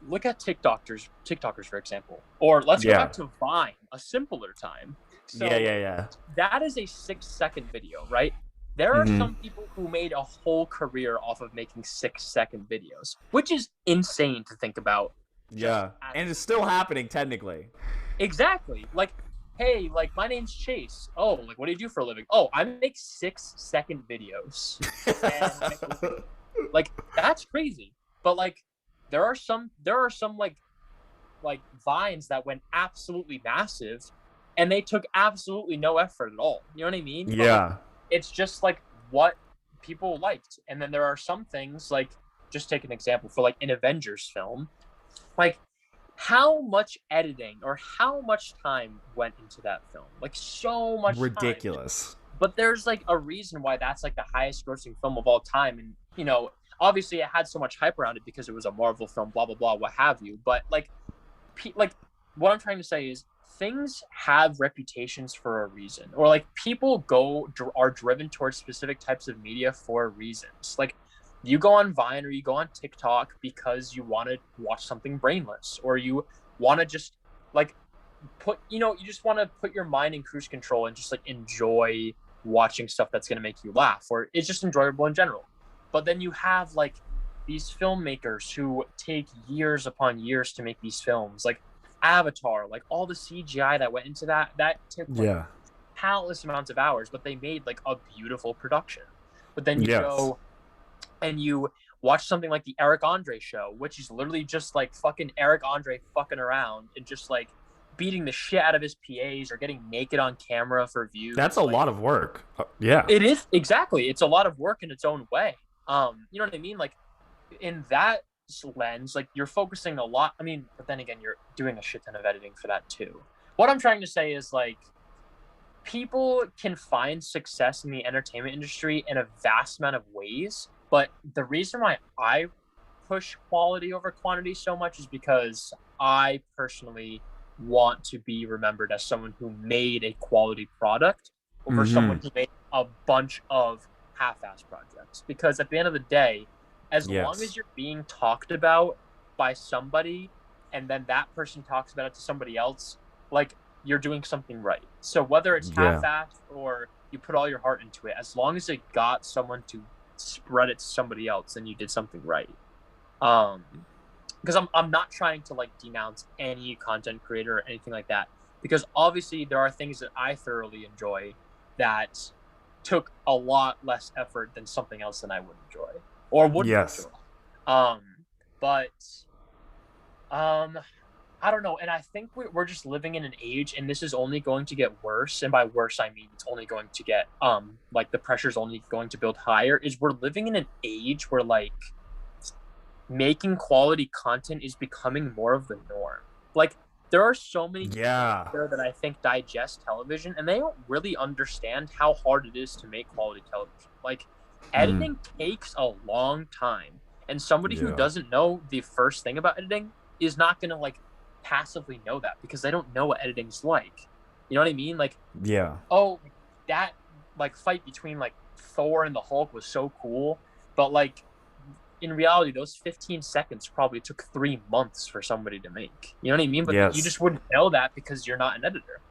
look at TikTokers for example, or let's go back Yeah. to Vine, a simpler time. Yeah, So yeah, yeah. that is a 6-second video, right? There are Mm-hmm. some people who made a whole career off of making 6-second videos, which is insane to think about. Just Yeah. as And it's still happening technically. exactly like, hey, like my name's Chase. Oh, like what do you do for a living? Oh, I make 6-second videos, and I make a living. Like that's crazy. But like, there are some like vines that went absolutely massive, and they took absolutely no effort at all. You know what I mean? But like, Yeah. it's just like what people liked. And then there are some things like, just take an example for like an Avengers film, like how much editing or how much time went into that film? Like so much time. Ridiculous. But there's like a reason why that's like the highest grossing film of all time. And obviously it had so much hype around it because it was a Marvel film, blah blah blah, what have you. But like what I'm trying to say is things have reputations for a reason, or like people are driven towards specific types of media for reasons. Like you go on Vine or you go on TikTok because you want to watch something brainless, or you want to just like you just want to put your mind in cruise control and just like enjoy watching stuff that's going to make you laugh, or it's just enjoyable in general. But then you have like these filmmakers who take years upon years to make these films, like Avatar, like all the CGI that went into that took like Yeah. countless amounts of hours, but they made like a beautiful production. But then you Yes. go and you watch something like the Eric Andre show, which is literally just like fucking Eric Andre fucking around and just like beating the shit out of his PAs or getting naked on camera for That's views. a Like lot of work. Yeah. it is exactly. It's a lot of work in its own way. You know what I mean? Like in that lens, like you're focusing a lot. I mean, but then again, you're doing a shit ton of editing for that too. What I'm trying to say is like people can find success in the entertainment industry in a vast amount of ways, but the reason why I push quality over quantity so much is because I personally want to be remembered as someone who made a quality product over Mm-hmm. someone who made a bunch of half-ass projects. Because at the end of the day, as long as Yes. you're being talked about by somebody and then that person talks about it to somebody else, like you're doing something right. So whether it's Yeah. half-assed or you put all your heart into it, as long as it got someone to spread it to somebody else, then you did something right. Um, because I'm not trying to like denounce any content creator or anything like that. Because obviously there are things that I thoroughly enjoy that took a lot less effort than something else that I would enjoy or wouldn't Yes. enjoy. Um, but um, I don't know, and I think we're just living in an age, and this is only going to get worse. And by worse, I mean it's only going to get like the pressure's only going to build higher. Is we're living in an age where like making quality content is becoming more of the norm. Like there are so many people out Yeah. there that I think digest television and they don't really understand how hard it is to make quality television. Like Mm. editing takes a long time. And somebody who Yeah. doesn't know the first thing about editing is not going to like passively know that because they don't know what editing's like. You know what I mean? Like, Yeah. oh, that like fight between like Thor and the Hulk was so cool, but like in reality, those 15 seconds probably took 3 months for somebody to make. You know what I mean? But you Yes. just wouldn't know that because you're not an editor.